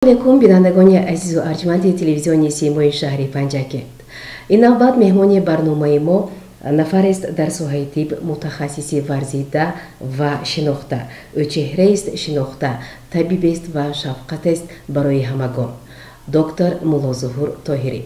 علیکم بینندگان عزیز و ارجمند تلویزیونی سیمای شهر پنجکت. این نوبت مهمانی برنامه ما نفر است در ساحه طب متخصصی ورزیده و شناخته. او چهره است شناخته، طبیب است و شفقت است برای همگان. دکتر مولا ظهور طاهری.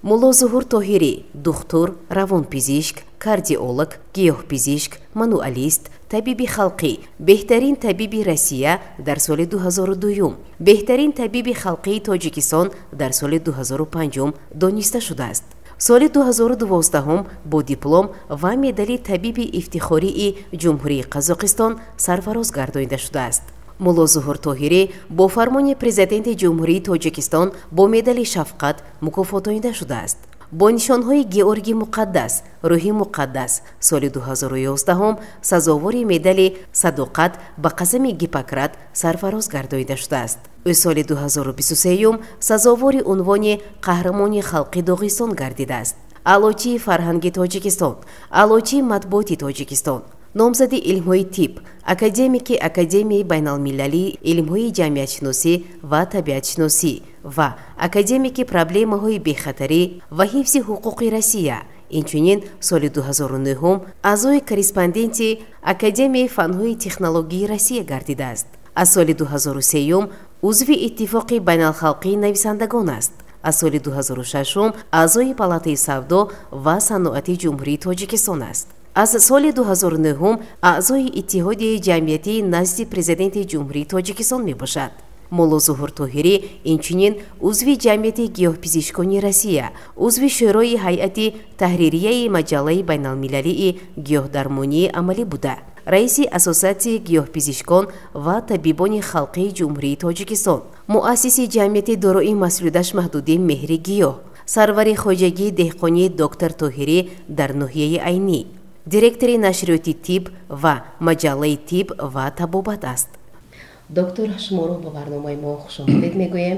مولا ظهور طاهری دکتر، روانپزشک، کاردیولوگ، گیاهپزشک، مانوئالیست، طبیب خلقی، بهترین طبیب روسیه در سال 2002، بهترین طبیب خلقی تاجیکستان در سال 2005 دانسته شده است. سال 2012 با دیپلم و مدال طبیب افتخاری جمهوری قزاقستان سرفراز گردانیده شده است. مولا ظهور طاهری با فرمان پرزیدنت جمهوری تاجیکستان با مدال شفقت مکافاتانیده شده است. با نشانهای گیورگی مقدس، روحی مقدس، سال 2011 سزاوار مدال صداقت به قسم هیپوکرات سرفراز گردانیده شده است. او سال 2023 سزاوار عنوان قهرمان خلقی داغستان گردیده است. علوچی فرهنگی تاجیکستان، علوچی مطبوعاتی تاجیکستان، نامزد علم‌های طب، اکادمیک اکادمی بین‌المللی علم‌های جمعیت‌شناسی و طبیعت‌شناسی و اکادمیک پرابلم‌های بی‌خطری و حفظ حقوق روسیه. اینچنین سال 2009 اعضای کارسپاندنتی اکادمی فن‌های تکنولوژی روسیه گردیده است. از سال 2003 عضو اتفاق بین‌الخلقی نویسندگان است. از سال 2006 اعضای پالاتای سودا و صنعت جمهوری تاجیکستان است. از سال 2009 اعضای اتحاد جمعیتی نزد پرزیدنت جمهوری تاجیکستان می باشد. مولا ظهور طاهری اینچنین عضو جمعیت گیاهپزشکان روسیه، عضو شورای هیئت تحریریه مجله بین‌المللی گیاهدرمانی عملی بوده، رئیس اساسیاسیون گیاهپزشکان و طبیبان خلقی جمهوری تاجیکستان، مؤسس جمعیت دارای مسئولیتش محدود مهر گیاه، سرور خواجگی دهقانی دکتر طاهری در ناحیه عینی، دیرکتور نشریات طب و مجله طب و طبابت است. دکتر شما رو به برنامه ما خوش آمدید میگویم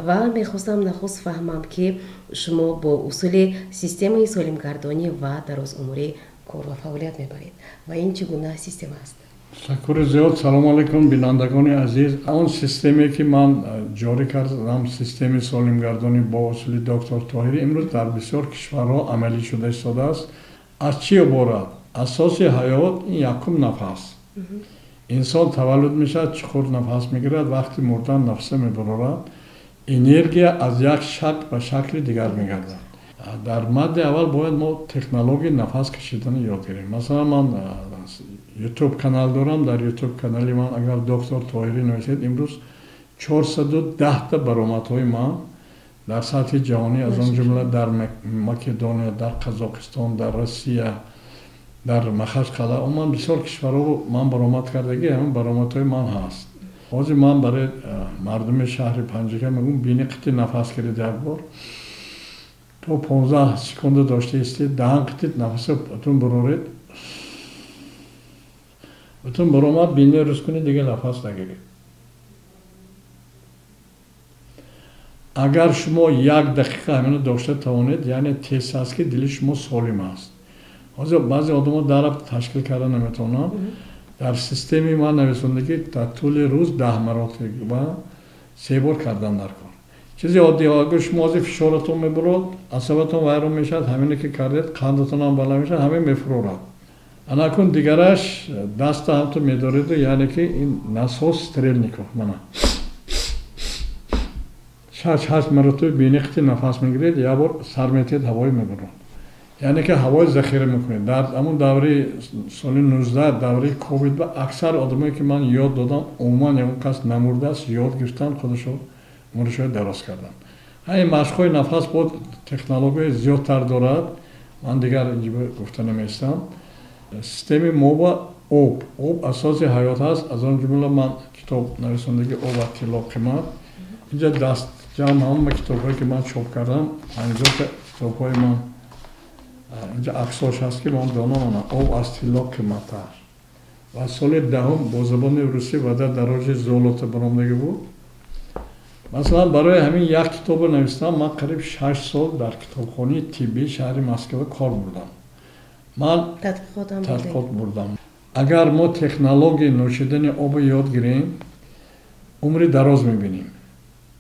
و میخواستم نخست فهمم که شما با اصول سیستم سالمگردانی و دراز عمری کار و فعالیت میبرید و این چگونه سیستم است؟ تشکر زیاد. سلام علیکم بینندگان عزیز. اون سیستمی که من جاری کردم سیستم سالمگردانی با اصول دکتر طاهری امروز در بسیار کشورها عملی شده ایستاده است. از چی عبارت؟ اساس حیات این یکم نفس. انسان تولد میشه چخور نفس میگیرد، وقتی مردن نفس میبرد، انرژی از یک شکل به شکل دیگر میگردد. در مد اول باید ما تکنولوژی نفس کشیدن یاد گیریم. مثلا من یوتیوب کانال دارم، در یوتیوب کانالی من اگر دکتر طاهری نوشید امروز 410 تا برآمدهای من در سطح جهانی از آن جمله در مکدونیا، در قزاقستان، در روسیه، در مخشقلا من بسیار کشورها من برآمد کردگی همون برآمدهای من هست. بازی من برای مردم شهر پنجکت میگم بینی قطع نفس گیرید یک بار تو 15 سکند داشته استید دهان قطع نفس بتون برورید بتون برآمد بینی روز کنید دیگه نفس نگیرید. اگر شما یک دقیقه همین داشته توانید یعنی تست است که دل شما سالم است. بعضی آدم‌ها درب تشکیل کردن نمیتونن. در سیستمی من نویسندگی در طول روز 10 مراتب و 3 بار کردن در کار. چیزی عادی اگر شما از فشارتون میبرد، عصبتون ویران میشد، همینی که کردید قندتون هم بالا میشد، همین میفرورد. انا کن دیگرش دست هم تو میدارید یعنی که این نساس استریل نیکو منه. 6 مرتبه بینیختی نفس میگیرید یا بار سر میتید هوای میبرد. یعنی که هوای ذخیره میکنید. در همون دوره سال 19 دوره کووید و اکثر آدمایی که من یاد دادم عموما اون کس نمورده است یاد گرفتن خودشو عمرشو دراز کردن. همین مشق‌های نفس بود تکنولوژی زیادتر دارد. من دیگر اینجا گفته نمیستم. سیستم موبا اوب اساس حیات هست. از آن جمله من کتاب نویسندگی اوب اطلاع قیمت اینجا دست جمع هم کتاب‌هایی که من چاپ کردم 50 کتاب‌های من اینجا عکساش هست که من دانم آب از طلا قیمت‌تر و سال دهم با زبان روسی و در دراج زولات برآمدگی بود. مثلا برای همین یک کتاب نوشتم من قریب 6 سال در کتابخانه طبی شهر مسکو کار بردم. من تحقیقات بردم. اگر ما تکنولوژی نوشیدن آب یاد گیریم умри дароз мебинем.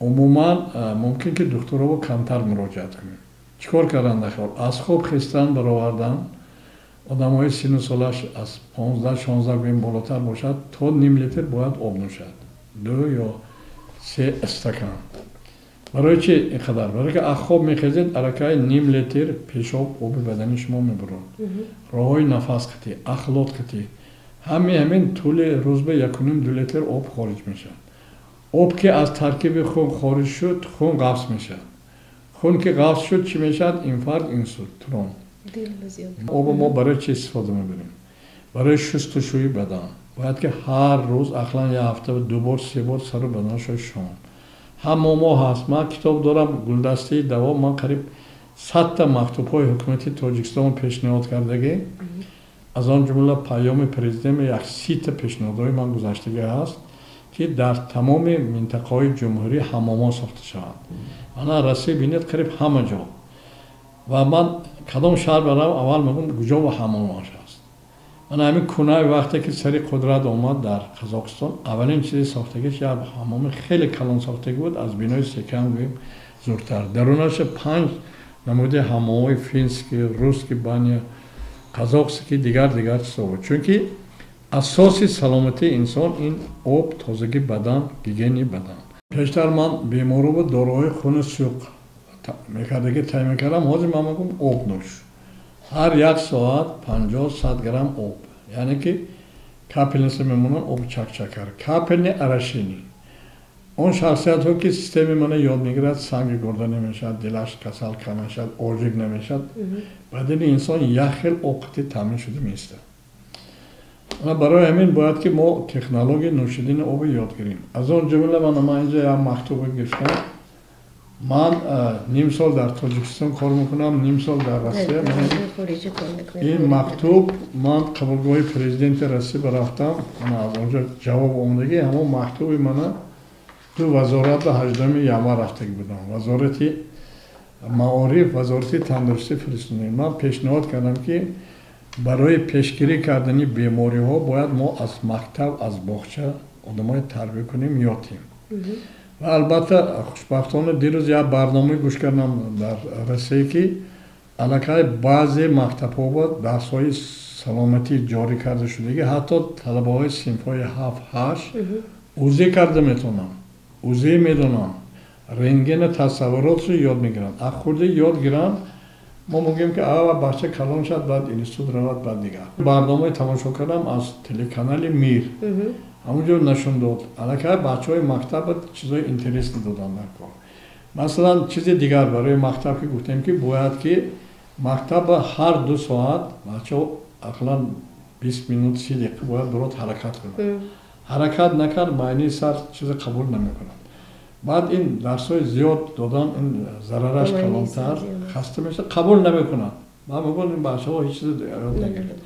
Умуман мумкин ки духтурово камтар муроҷиат кунем. Чикор кардан дахол? Аз хоб хистан баровардан одамои сину солаш аз 15-16 гӯем болотар бошад, то ним литр бояд об нӯшад. 2 ё 3 стакан. барои чи инқадар? Барои ки аз хоб мехезед, алакай ним литр пешоб оби бадани шумо мебурад. роҳои нафас қитӣ, ахлот қитӣ. ҳамин тӯли рӯз ба 1.5-2 литр об хориҷ мешад. об ки аз таркиби хун хориҷ шуд, хун ғафз мешад. хун ки ғафз шуд, чӣ мешад? Инфаркт, инсулт, трон. об мо барои чи истифода мебарем? барои шустушӯи бадан. бояд ки ҳар рӯз ақлан як ҳафта 2 бор 3 бор сару баданашо шом. ҳамомо ҳаст. ман китоб дорам, гулдастаи даво. ман қариб 100 та мактубҳои ҳукумати Тоҷикистон пешниҳод кардагӣ. аз он ҷумла паёми президент 30 та пешниҳодҳои ман гузаштагӣ ҳаст, ки дар тамоми минтақаҳои ҷумҳурӣ ҳамомон сохта шаванд. ана расӣ бинед қариб ҳама ҷо. ва ман кадом шаҳр барам, аввал мегӯм куҷо ва ҳамомаш аст. ана ҳамин кунаи вақте ки сари қудрат омад дар Қазоқистон, аввалин чизи сохтагиш як ҳамоми хеле калон сохтагӣ буд, аз бинои секам гӯем зуртар. дарунаш 5 намуди ҳамомҳои фински, русски, баня, қазоқский, дигар чизо буд. чунки асоси саломатии инсон ин об, тозагии бадан, гигиени бадан. пештар ман беморову дороҳои хуни сӯқ мекардагӣ тай мекардам. ҳозир ман мегӯм об нӯш. ҳар 1 соат 50-100 грамм об. яъне ки капелниса мемонанд об чакчакар. капелни арашини. он шахсиятҳо ки системи мана ёд мегирад, санги гурда намешад, дилаш касал камешад, ожиг намешад, бадани инсон як хел овқати таъмин шуда меистад. барои ҳамин бояд ки мо технологияи нӯшидани оби ёд гирем. аз он ҷумла ман инҷо як мактуби гирифтам. ман ним сол дар Тоҷикистон кор мекунам, ним сол дар Россия. ин мактуб ман қабулгоҳи президенти Россия рафтам. аз онҷо ҷавоб омадагӣ ҳамон мактуби мана ду вазорат ба 18 январ рафтагӣ будам. вазорати маориф, вазорати тандурустӣ фиристонем. ман пешниҳод кардам ки барои пешгирӣ кардани бемориҳо бояд мо аз мактаб, аз боғча одамои тарбия кунем, ётем. ва албатта хушбахтона дирӯз як барномаи гӯш кардам дар Россия ки аллакай баъзе мактабҳо бо дарсҳои саломатӣ ҷорӣ карда шудагӣ, ҳатто талабаҳои синфҳои 7-8 ӯзӣ карда метавонам, ӯзӣ медонам, рентгени тасаввуротро ёд мегиранд. аз хурдӣ ёд гиранд. мо мегӯем ки бача калон шад, баъд институт равад, баъд дигар. барномаи тамошо кардам аз телеканали Мир. ҳамонҷо нашон дод. аллакай бачаҳои мактаб чизои интересни додан дар кор. масалан чизи дигар барои мактаб ки гуфтем ки бояд ки мактаб ҳар 2 соат бачаҳо ақлан 20 минут 30 дақиқа бояд бурод ҳаракат кунад. ҳаракат накард, майни сар чизе қабул намекунад. баъд ин дарсҳои зиёд додан, ин зарараш калонтар, хаста мешавад, қабул намекунад. ман мегӯям ин бачаҳо ҳеҷ чизе ёд нагиранд.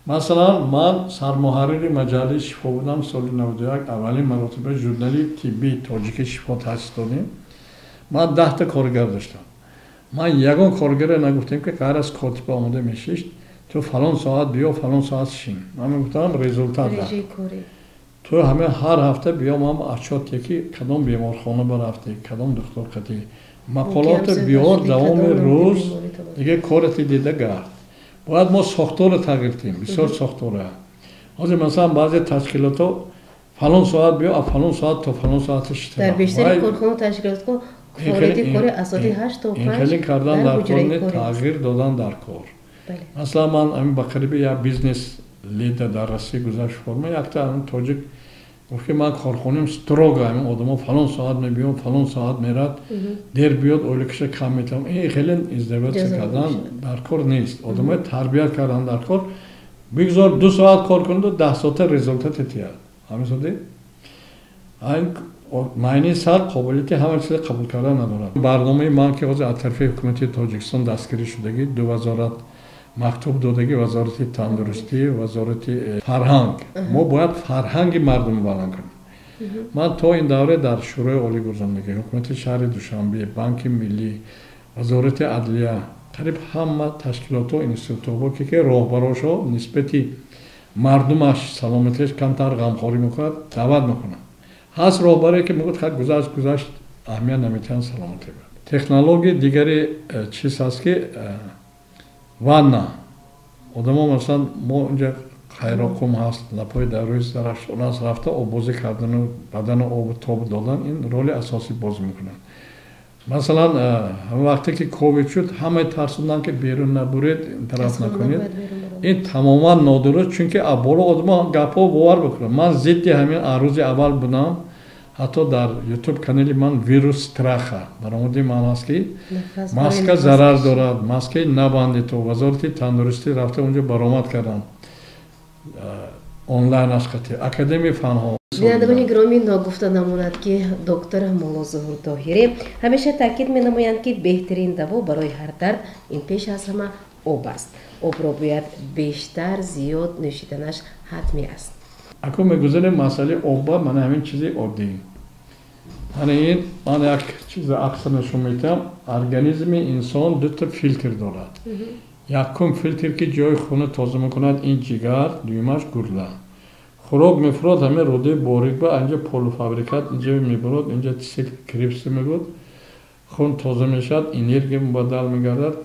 масалан ман сармуҳаррири маҷаллаи Шифо будам соли 91. аввалин маротиба журнали тиббии тоҷики Шифо таъсис додем. ман 10 та коригар доштам. ман ягон коригаре нагуфтем ки ғайр аз котиба омода мешишт, ту фалон соат биё, фалон соат шин. ман мегуфтам результат дар. ту ҳама ҳар ҳафта биё, ман отчёт ки кадом беморхона барафтӣ, кадом духтур қатӣ, мақолота биёр давоми рӯз, дига корати дида гард. бояд мо сохторро тағйир кунем, бисёр сохтора. ҳозир масалан баъзе ташкилотҳо фалон соат биё, аз фалон соат то фалон соат иштироҳ. дар бештари корхона ташкилотҳо фаъолияти кори асоди 8 то 5 ин хеле кардан дар кор, тағйир додан дар кор. масалан ман ҳамин ба қариби як бизнес лидер дар Россия гузашт форма, якта тоҷик гуфт ки ман корхонам строго ҳамин одамо фалон соат мебиём, фалон соат мерад, дер биёд ойликаша кам метавам. ин хеле издевоция кардан дар кор нест. одамои тарбия кардан дар кор, бигзор 2 соат кор кунду 10 соата результате тияд. ҳамисоди айн майни сар қобилияти ҳама чизе қабул кардан надорад. барномаи ман ки ҳозир аз тарафи ҳукумати Тоҷикистон дастгирӣ шудагӣ, 2 вазорат мактуб додагӣ, вазорати тандурустӣ, вазорати фарҳанг. мо бояд фарҳанги мардум баланд кунем. ман то ин давра дар шӯрои олигузордагӣ, ҳукумати шаҳри Душанбе, банки миллӣ, вазорати адлия, қариб ҳама ташкилотҳо, институтҳо ки роҳбарошо нисбати мардумаш саломатиаш камтар ғамхорӣ мекунад, даъват мекунам. ҳаст роҳбаре ки мегӯяд хай гузашт аҳамият наметиҳанд саломатӣ ба технология дигари чиз ҳаст ки ванна одамо масалан мо инҷа хайроқум ҳаст лапои дарои зарашонас рафта оббозӣ кардану бадану обу тобу додан ин роли асосӣ бозӣ мекунад. Масалан вақте ки ковид шуд ҳамаи тарсонданд ки берун набуред тараф накунед. Ин тамоман нодуруст, чунки абболо одамо гапҳо бовар бикунанд. Ман зидди ҳамин рӯзи аввал будам. Ҳатто дар YouTube канали ман вирус страха баромади ман аст ки маска зарар дорад, маскаи набандед то вазорати тандурустӣ рафта унҷо баромад кардам. Онлайн ашқати академияи фанҳо. бинандагони гиромӣ ногуфта намонад ки доктор Моллозуҳур Тоҳирӣ ҳамеша таъкид менамоянд ки беҳтарин даво барои ҳар дард ин пеш аз ҳама об аст. Обро бояд бештар зиёд нӯшиданаш ҳатмӣ аст. Ако мегузарем масъалаи обба мана ҳамин чизи оддӣ. Ман як чиз аксар нишон медиҳам. Организми инсон дута филтр дорад. Якум филтр ки ҷои хуна тоза мекунад ин ҷигар, дуюмаш гурда. Хӯрок мефурод ҳамин рӯдаи борик ба инҷа полуфабрикат инҷа мебурад, инҷа тисил крипси мегӯд. Хун тоза мешавад, энергия мубаддал мегардад,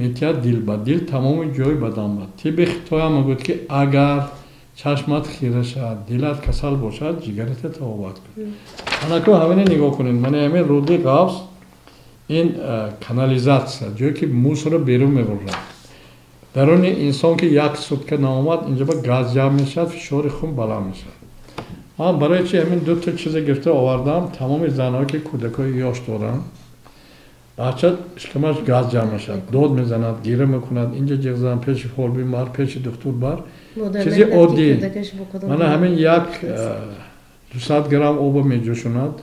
метиҳад дил ба дил тамоми ҷои бадан ба. Тиби Хитой ҳам мегӯяд ки агар чашмат хира шавад, дилат касал бошад, ҷигарате табобат кун. Анако ҳамине нигоҳ кунед. Мана ҳамин рӯдаи ғафс ин канализатсия, ҷое ки мусорро берун мебурад. Даруни инсон ки як сутка наомад, инҷа ба газ ҷамъ мешавад, фишори хун баланд мешавад. Ман барои чи ҳамин дута чиза гирифта овардам, тамоми занҳое ки кӯдакои ёш доранд. Бача ишкамаш газ ҷамъ мешавад, дод мезанад, гира мекунад, инҷа ҷиғ зан пеши фолбин бар, пеши духтур бар. Чизи оддӣ. Мана ҳамин як 200 грамм оба меҷӯшонад,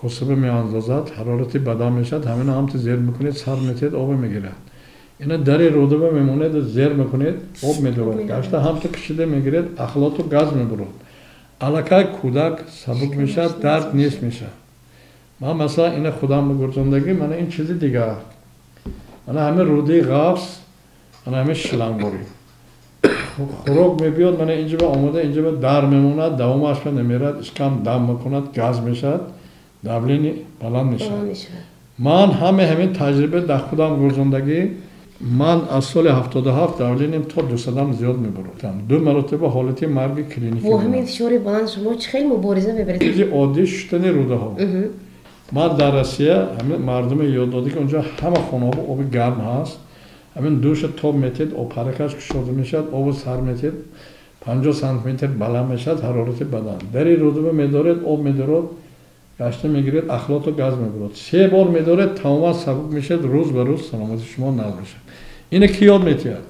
косаба меандозад, ҳарорати бадан мешавад, ҳамина ҳамти зер мекунед, сар метиҳед, оба мегирад. Ина дари рӯдаба мемонед, зер мекунед, об медорад. Гашта ҳамта кишида мегиред, ахлоту газ мебурад. Аллакай кӯдак сабук мешавад, дард нест мешавад. Ман масалан ина худам гурзондагӣ, мана ин чизи дигар. Мана ҳамин рӯдаи ғафс, мана ҳамин шлангборӣ. Хӯрок мебиёд, мана инҷа ба омода, инҷа ба дар мемонад, давомаш ба намерад, ишкам дам мекунад, газ мешавад, давлени баланд мешавад. Ман ҳамин таҷриба дар худам гурзондагӣ, ман аз соли 77 давленим то 200 зиёд мебурдам. 2 маротиба ҳолати марги клиникӣ. Бо ҳамин фишори баланд шумо чӣ хел мубориза мебаред? Чизи оддӣ шуштани рӯдаҳо. Ман дар Россия ҳамин мардуме ёд дода ки онҷо ҳама хонаҳо оби гарм ҳаст. ҳамин душа тоб метиҳед, обҳаракаш кушода мешавад, обу сар метиҳед, 50 сантиметр баланд мешавад, ҳарорати бадан. Дари рӯдаба медоред, об медорад, гашта мегиред, ахлоту газ мебурад. 3 бор медоред, тамоман сабук мешавад, рӯз ба рӯз саломати шумо нав мешавад. Ина ки ёд метиҳад?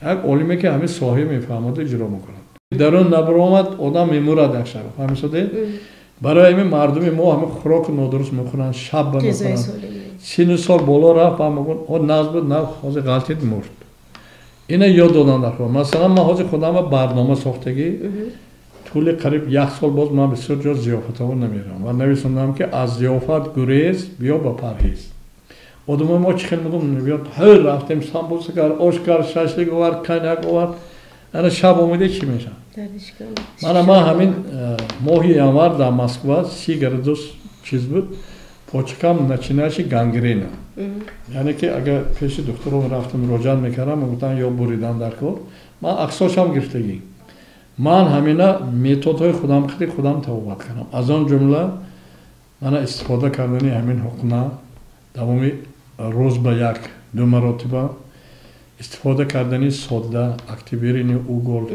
Як олиме ки ҳамин соҳа мефаҳмаду иҷро мекунад. Дарун набаромад, одам мемурад як шаб. Фаҳмисодед? Барои ҳамин мардуми мо ҳамин хӯрок нодуруст мекунанд, шаб ба мекунанд. 30 сол боло рафт ба мегӯянд, о нағз буд, нав ҳозир ғалтид мурд. Ина ёд додан дар хӯрок. Масалан ман ҳозир худам барнома сохтагӣ, тӯли қариб 1 сол боз ман бисёр ҷо зиёфатҳо намерам ва нависондам ки аз зиёфат гурез биё ба парҳез. Одамо мо чӣ хел мегӯям мебиёд, ҳар рафтем самбуса кар, ош кар, шашлик овард, коньяк овард. Ана шаб омиде чӣ мешавад? Ман ҳамин моҳи январ дар Москва 30 градус чиз буд, почкам начинаиши гангрена. Яъне ки агар пеши духтуро рафтам муроҷиат мекардам, мегуфтам ё буридан дар кор, ман аксошам гирифтагӣ. Ман ҳамина методҳои худам табобат кардам. Аз он ҷумла мана истифода кардани ҳамин ҳуқна давоми рӯз ба 1-2 маротиба, истифода кардани сода, активирини угол,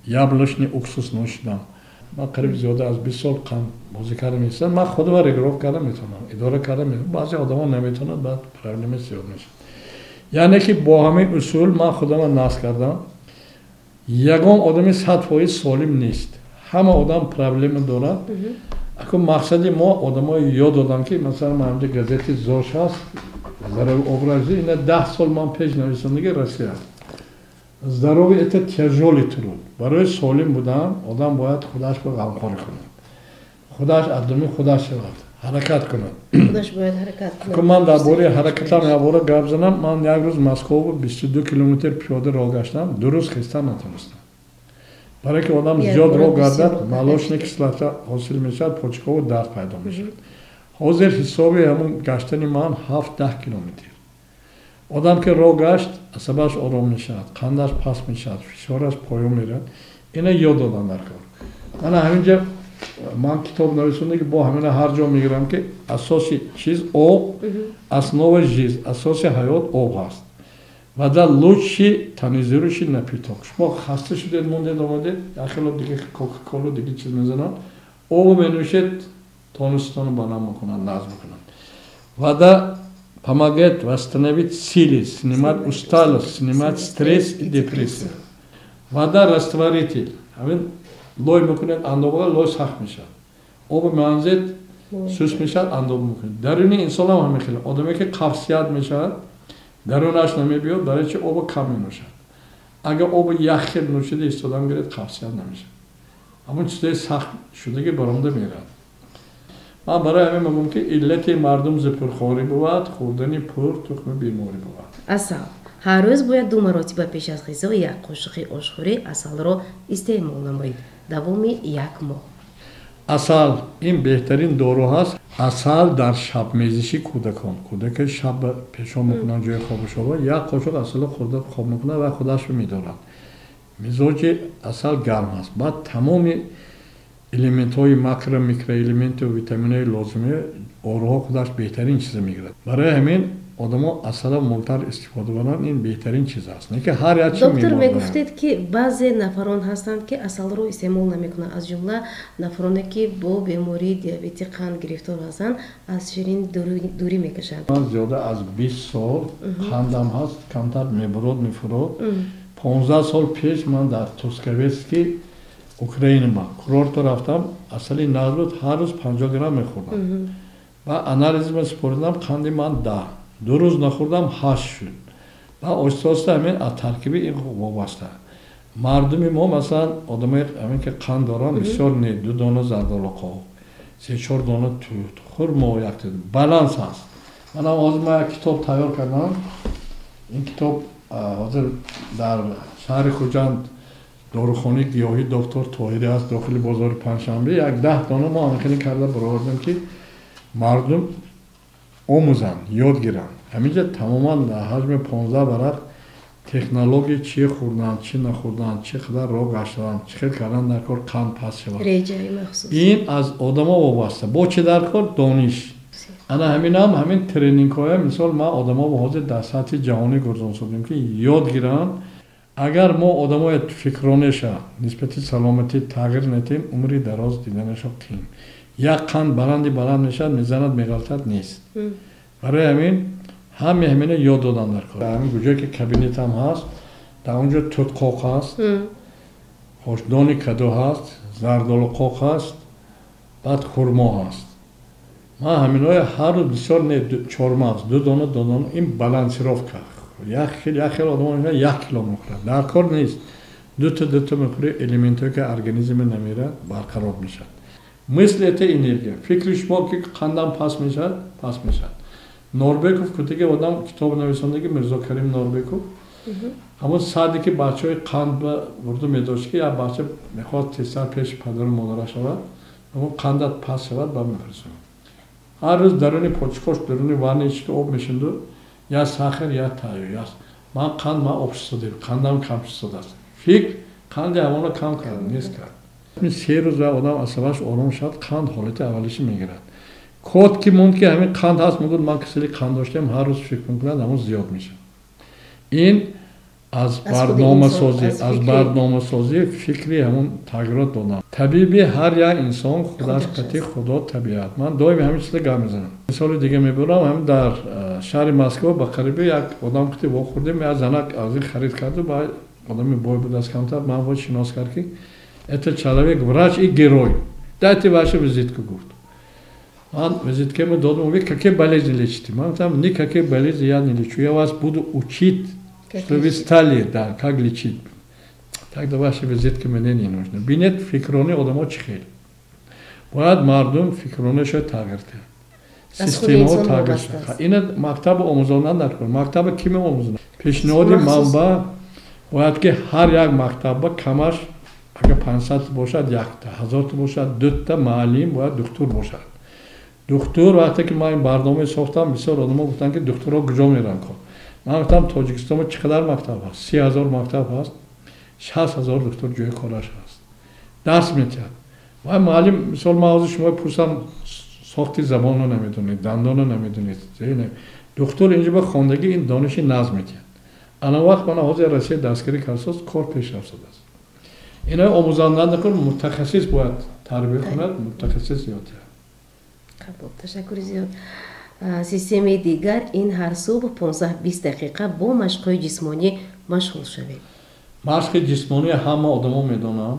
яблочный уксус нӯшидан. Ман қариб зиёда аз 20 сол қандбозӣ карда меистам. Ман худам регулировка карда метавонам, идора карда метавонам. Баъзе одамо наметавонад, баъд проблема зиёд мешавад. Яъне ки бо ҳамин усул ман худам насб кардам. Ягон одами 100% солим нест. Ҳама одам проблема дорад. Ако мақсади мо одамои ёд додам ки масалан ман ҳамҷа газети ЗОЖ ҳаст, здоровый образ жизни, ина 10 сол ман пеш нависондагӣ Россия. Здоровье это тяжелый труд. Барои солим будан одам бояд худашро ғамхорӣ кунад. Худаш аз думи худаш шавад, ҳаракат кунад. Худаш бояд ҳаракат кунад. Ко ман дар бораи ҳаракатам як бора гап занам, ман як рӯз Москва 22 километр пиёда роҳ гаштам, 2 рӯз хиста натонистам. برای که آدم زیاد رو گردد مالوشنی کسلاتا حاصل میشد پوچکا و درد پیدا میشد. حاضر حسابی همون گشتن من 7-10 کیلومتر. آدم که رو گشت عصبش آرام میشد، قندش پس میشد، فشارش پایین میرد. اینا یاد دادن در کار. من همینجا من کتاب نویسنده که با همین هر جا میگیرم که اساس چیز آب، основа жизни, اساس حیات آب هست. و در лучший тонизирующий напиток. شما خسته شدید موندید آمدید یک خیلی دیگه کوکاکولا دیگه چیز میزنن آب بنوشید тонустон بنا میکنن نظم میکنن. و در помогает восстановить силы, снимать усталость, снимать стресс и депрессию. و در растворитель. همین لای میکنید اندوبه لای سخت میشه. آب میانزید سوس میشه اندوبه میکنید. درونی انسان هم همین خیلی. آدمی که قبضیت میشه درونش نمیبیاد برای چه آب کم نوشد. اگر آب یخ نوشیده استادم گرید قبضیت نمیشه. اما چیزای سخت شده که برآمده میرد. من برای همین میگم که علت مردم زپرخوری بود، خوردن پر تخم بیماری بود. اصل هر روز باید 2 مرتبه پیش از غذا یک قاشق آشخوری عسل را استعمال نمایید. دوام 1 ماه. عسل این بهترین دارو هست. عسل در شب میزشی کودکان. کودک شب پیشام میکنن جای خوابش رو یک قاشق عسل خورده خواب میکنه و خودش رو میدارن. مزاج عسل گرم هست. بعد تمام الیمنت های ماکرو میکرو الیمنت و ویتامین های لازمه آروها خودش بهترین چیز میگیرد. برای همین آدما عسل مولتر استفاده کنن این بهترین چیز است. نه که هر یک چیز دکتر میگفتید که بعضی نفران هستند که عسل رو استعمال نمیکنند. از جمله نفرانی که با بیماری دیابت قند گرفتار هستند از شیرین دوری میکشند. من زیاده از 20 سال قندم هست کمتر میبرد میفرد. 15 سال پیش من در توسکویسکی اوکراین ما کورورت رفتم عسل نازل هر روز 50 گرم میخوردم. و آنالیز سپردم قند من 10 2 روز نخوردم 8 شد. و آهسته همین از ترکیب این وابسته. مردم ما مثلا آدمای همین که قند دارن بسیار نه 2 دانه زردآلوقا 3-4 دانه توت خرما یک بالانس هست. من هم کتاب تیار کردم. این کتاب حاضر در شهر خوجند داروخانه گیاهی دکتر طاهری است داخل بازار پنجشنبه. 10 دانه ما همین کرده برآوردیم که مردم آموزن یاد گیرن. همینجا تماما در حجم 15 برابر تکنولوژی چی خوردن چی نخوردن چه قدر راه گشتن چه خیلی کردن در کار قند پس شود. این از آدما وابسته. با چه در کار دانش. انا همین ترینینگ های مثال ما آدما با حاضر در سطح جهانی گردان شدیم که یاد گیرن. اگر ما آدمای فکرانش نسبت سلامتی تغییر ندیم عمری دراز دیدنش قیم. یک قند بلند نشد میزند میغلطد نیست. برای همین همین یاد دادن در کار. همین گوجه که کابینت هم هست در اونجا توت قاق هست خوشدانی کدو هست زردآلوقا هست بعد خرما هست. ما همین های هر روز بسیار چهارمغز 2 دانه این بالانسیروفکا یک خیلی آدم ها 1 کیلو میخوره در کار نیست. 2 تا میخوره الیمنت هایی که ارگانیسم نمیره برقرار میشه. مثل انرژی فکر شما که قندم پس میشد نوربکوف گفته که آدم کتاب نویسنده که میرزا کریم نوربکوف همون ساعتی که بچهای قند برده میداشت که یا بچه میخواد تیسر پیش پدر مادر شود اما قندت پس شود با میفرسونه. هر روز درونی پوچکوش درونی وانیش که آب میشنده یا ساخر یا تایو یا من قند آب شده قندم کم شده است. فکر قند همونو کم کرد نیست کرد. 3 روز آدم عصبش آرام شد قند حالت اولیش میگیرد. کد که مون که همین قند هست میگه من کسی قند داشتم هر روز فکر میکنم همون زیاد میشه. این از برنامه سازی فکری همون تغییرات دادن. طبیبی هر یک انسان خودش قطعی خدا طبیعت. من دائم همین چیز گام میزنم. مثال دیگه میبرم هم در شهر مسکو با قریب یک آدم که با خوردیم از زنک از خرید کرد و با آدمی بای بود از کمتر من وای شناس کرد که это человек врач и герой. Дайте вашу визитку гурт. Он визитке мы дадим, вы какие болезни лечите? Мы там никакие болезни я не лечу. Я вас буду учить, что вы стали, да, как лечить. Тогда ваши визитки мне не нужны. Бинет фикроны одamo чихел. Бояд мардум фикронешо тагирте. Система тагирте. Ина мактаба омӯзонан накун. Мактаба ки меомӯзонад? Пешниҳоди манба бояд ки ҳар як мактаба камаш اگر 500 باشد یک تا، 1000 باشد 2 تا معلم باید دکتر باشد. دکتر وقتی که ما این برنامه ساختم بسیار آدما گفتن که دکترها کجا میرن کار. من گفتم تاجیکستان چقدر مکتب هست؟ 30,000 مکتب هست. 60,000 دکتر جای کارش هست. درس میتید. و معلم مثال ما از شما پرسم ساخت زبان رو نمیدونید، دندان رو نمیدونید. دکتر اینجا به خواندگی این دانش نظم میتید. الان وقت من حاضر رسید دستگیری کارساز کار پیش رفته است. اینا آموزنده نکن متخصص باید تربیت کند، متخصص زیاده. خب تشکر زیاد. سیستم دیگر این هر صبح 15-20 دقیقه با مشق‌های جسمانی مشغول شوید. مشق جسمانی همه آدما میدونن.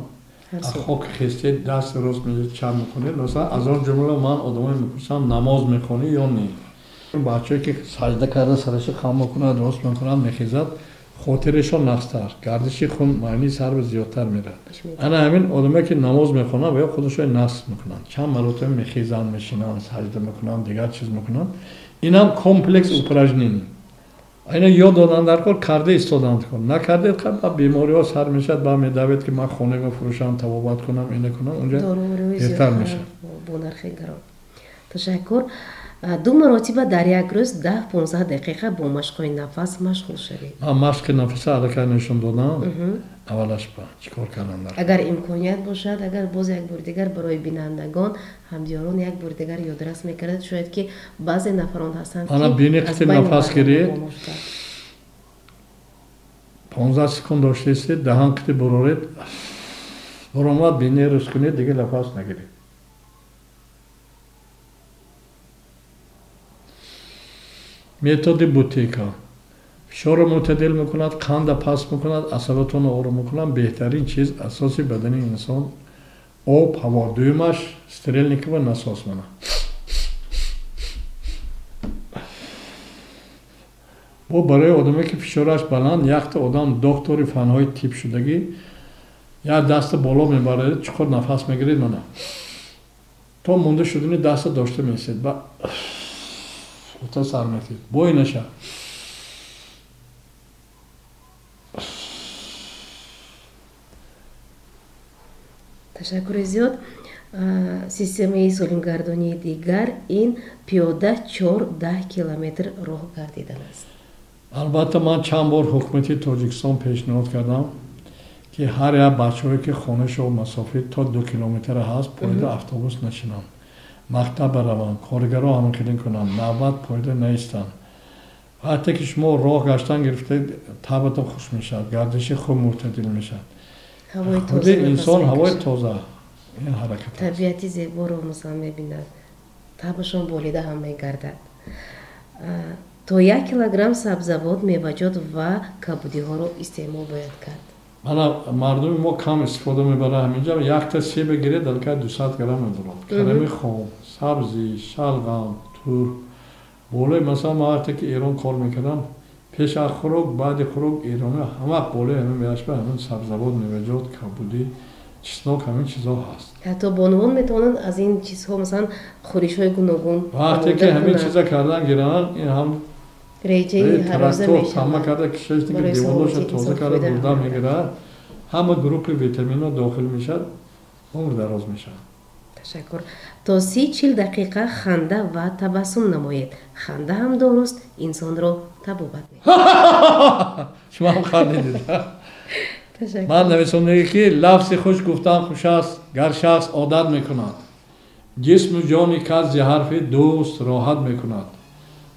خاک خسته دست راست میشه چپ میکنه. مثلا از اون جمله من آدمای میپرسم نماز میخونی یا نه؟ بچه‌ای که سجده کرده سرش خم میکنه درست میکنه میخیزد خاطرشون نقص‌تر گردش خون معنی سر به زیادتر میره. انا همین آدمایی که نماز میخونن و یا خودشون نقص میکنن چند مرتبه میخیزن میشینن سجده میکنن دیگر چیز میکنن اینم کمپلکس اوپراژنینی. اینا یاد دادن در کار کرده ایستادند کن نکرده خب بیماری ها سر میشد با میدوید که من خونه بفروشم تبابت کنم اینه کنم اونجا بهتر میشه. با نرخ گران. تشکر. 2 مرتبه در یک روز 10-15 دقیقه با مشق‌های نفس مشغول شوید. مشق نفس الکی نشون دادم. اولش با چیکار کردن اگر امکانیت باشد اگر باز یک بار دیگر برای بینندگان همدیاران یک بار دیگر یادرس میکرد شاید که بعضی نفران هستند که بینی قطع نفس گیرید 15 سکند داشته استید دهان قطع برارید برامد بینی روز کنید دیگه نفس نگیرید. متد بوتیکا فشار رو معتدل میکند، قند پس میکند، عصبتون رو آروم میکند. بهترین چیز اساسی بدن انسان آب، هوا. دویمش استرلنیکی و نساس منه. با برای آدمی که فشارش بلند یک تا آدم دکتری فنهای تیپ شدگی یک دست بالا میبرید چقدر نفس میگیرید منه تا مونده شدنی دست داشته میسید با تا سر میتید بای نشه. تشکر زیاد. سیستم سالمگردانی دیگر این پیاده 4-10 کیلومتر راه گردیدن است. البته من چند بار حکومت تاجیکستان پیشنهاد کردم که هر یک بچه‌ای که خانه‌ش و مسافت تا 2 کیلومتر هست پایده اتوبوس نشینن، مکتب بروند، کارگرها هم کلین کنن، نوبت پایده نیستن. وقتی که شما راه گشتن گرفتید طبعتون خوش میشه، گردش خوب معتدل میشه. هوای تازه انسان هوای تازه این حرکت طبیعتی زیبا رو مثلا میبیند طبعشون بولیده هم میگردد. تا 1 کیلوگرم سبزیجات میوه‌جات و کبودی ها رو استعمال باید کرد. مردم ما کم استفاده میبره همینجا یک تا سیب بگیره دلکه 200 گرم میبرد. کرم خام، سبزی، شلغم، تور. بوله مثلا ما وقتی که ایران کار میکردم پیش از خوراک بعد خوراک ایرانی همه بوله همین میاشبه همین سبزیجات میوه‌جات کبودی چسناک همین چیزا هست. حتی بانوان میتونن از این چیزها مثلا خورش های گوناگون وقتی که همین چیزا کردن گیرن این هم ریجه هر روزه میشه. همه کرده که شش دیگه دیوانش تازه کرده بوده میگیره همه گروپ ویتامین ها داخل میشه عمر دراز میشه. تشکر. تا 30-40 دقیقه خنده و تبسم نمایید. خنده هم درست انسان رو تبابت میکنه. شما هم خندیدید. من نویسندگی که لفظ خوش گفتن خوش است گر شخص عادت میکند جسم و جانی کس ز حرف دوست راحت میکند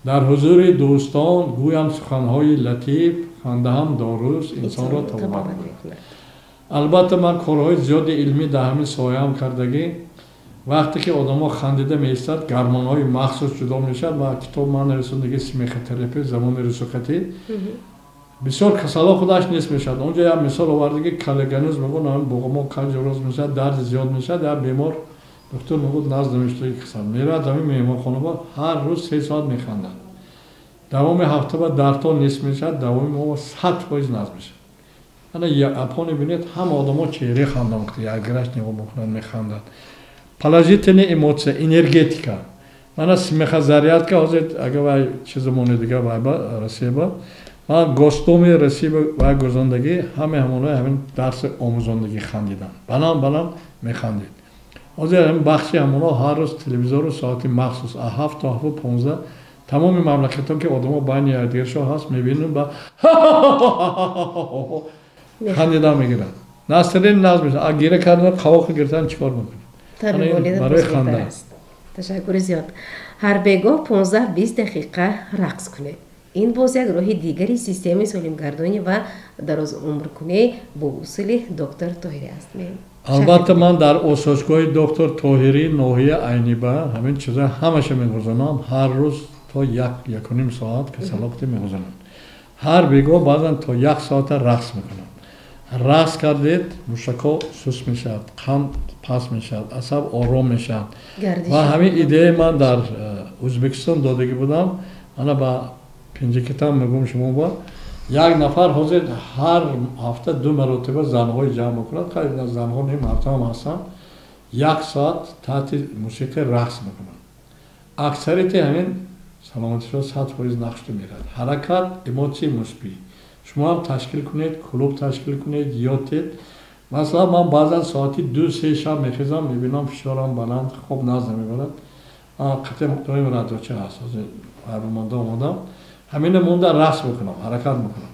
در حضور دوستان گویم سخنهای لطیف خنده هم داروست انسان را تبابت میکند. البته من کارهای زیاد علمی در همین سایه هم کردگی وقتی که آدم ها خندیده میستد گرمان های مخصوص جدا میشد و کتاب من نویسندگی سمیخوتراپی زمان رسوختی بسیار کسالا خودش نیست میشد. اونجا یا مثال آوردگی کلگنوز میگون همین بوغما کنج روز میشد درد زیاد میشد یا بیمار دکتر میگود نزد نمیشته کسال میره در این میهمان خانه با هر روز 3 ساعت میخندن دوام هفته بعد درتا نیست میشد دوام ما 100% نزد میشه. انا یا اپانی بینید هم آدم ها چهره خندن وقتی یا گرش نگاه میکنن میخندن. پلاژیتنی ایموتسیا انرژیتیکا من از سمیخ زریعت که حاضر اگه وای چیز مونه دیگه وای با رسیه با من گستومی رسیب و گزندگی همه همونای همین درس آموزندگی خندیدن بلند میخندید از این بخشی همونا هر روز تلویزیون رو ساعتی مخصوص 7 تا 15 تمام مملکتان که آدم ها بین یادگیرشو هست میبینن با خندیدن میگیرن ناسترین ناز میشن اگه کردن قواق گرفتن چیکار میکنن برای خنده تشکر زیاد هر بگاه 15-20 دقیقه رقص کنه این باز یک راه دیگری سیستم سالمگردانی و دراز عمر کنه با اصول دکتر طاهری است. البته من در اساسگاه دکتر طاهری ناحیه عینیبه همین چیزا همش میگذارم هر روز تا 1-1.5 ساعت که سلامتی میگذارم هر بگاه بعضا تا 1 ساعت رقص میکنم رقص کردید مشکا سوس میشد قند پس میشد عصب آرام میشد و همین ایده من در ازبکستان دادگی بودم انا با پنجکتم میگم شما با یک نفر حاضر هر هفته 2 مرتبه زنهای جمع میکنند خیلی از زنها نیم هفته هم هستن 1 ساعت تحت موسیقی رقص میکنند اکثریت همین سلامتی را 100% نقش میرد حرکت ایموسی مثبت شما هم تشکیل کنید کلوب تشکیل کنید یادید مثلا من بعضا ساعتی 2-3 شب میخیزم میبینم فشارم بلند خوب ناز نمیبرد قطعه مقداری ردوچه هست از هر مانده آمدم همین مونده رقص میکنم حرکت میکنم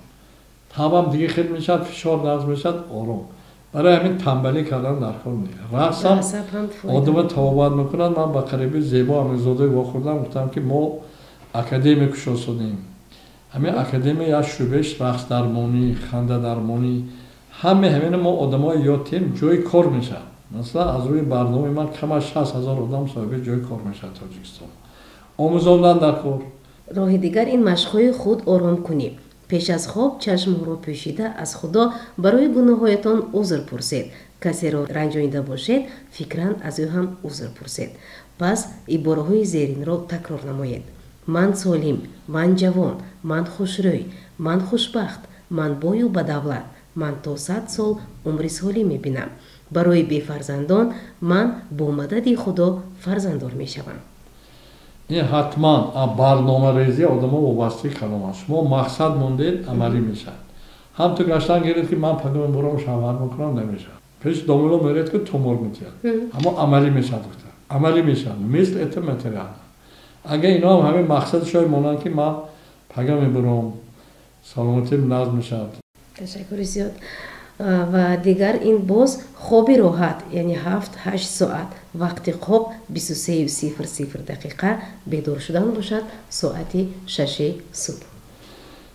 تمام دیگه خیلی میشد فشار ناز میشد آروم برای همین تنبلی کردن در کار نیست رقص هم آدم توابت میکنن من با قریبی زیبا امیرزاده واخوردم گفتم که ما اکادمی کشا شدیم همین اکادمی یا شعبهش رقص درمانی خنده درمانی همین ما آدمای یادیم جای کار میشه مثلا از روی برنامه من کمش 60,000 آدم صاحب جای کار میشه تاجیکستان آموزاندن در کار راه دیگر این مشق‌های خود آرام کنیم پیش از خواب چشم رو پوشیده از خدا برای گناهایتان عذر پرسید کسی را رنجانیده باشید فکران از او هم عذر پرسید پس عباره‌های زیرین را تکرار نمایید من سالم من جوان من خوشروی من خوشبخت من بای و بدولت من تا 100 سال عمر سالی میبینم برای بی فرزندان من با مدد خدا فرزنددار میشوم این حتما برنامه ریزی آدم ها وابسته کلام است شما مقصد موندید عملی میشن هم تو گشتن گیرید که من پدوم برام شوهر میکنم نمیشه پیش دامولا میرید که تومور میتید اما عملی میشه دکتر عملی میشن مثل اتمتریان اگه اینا هم همین مقصد شای مونن که من پگم برام سلامتی ناز میشه تشکر زیاد و دیگر این باز خوابی راحت یعنی 7-8 ساعت وقتی خواب 23:00 دقیقه بیدار شدن باشد ساعت 6 صبح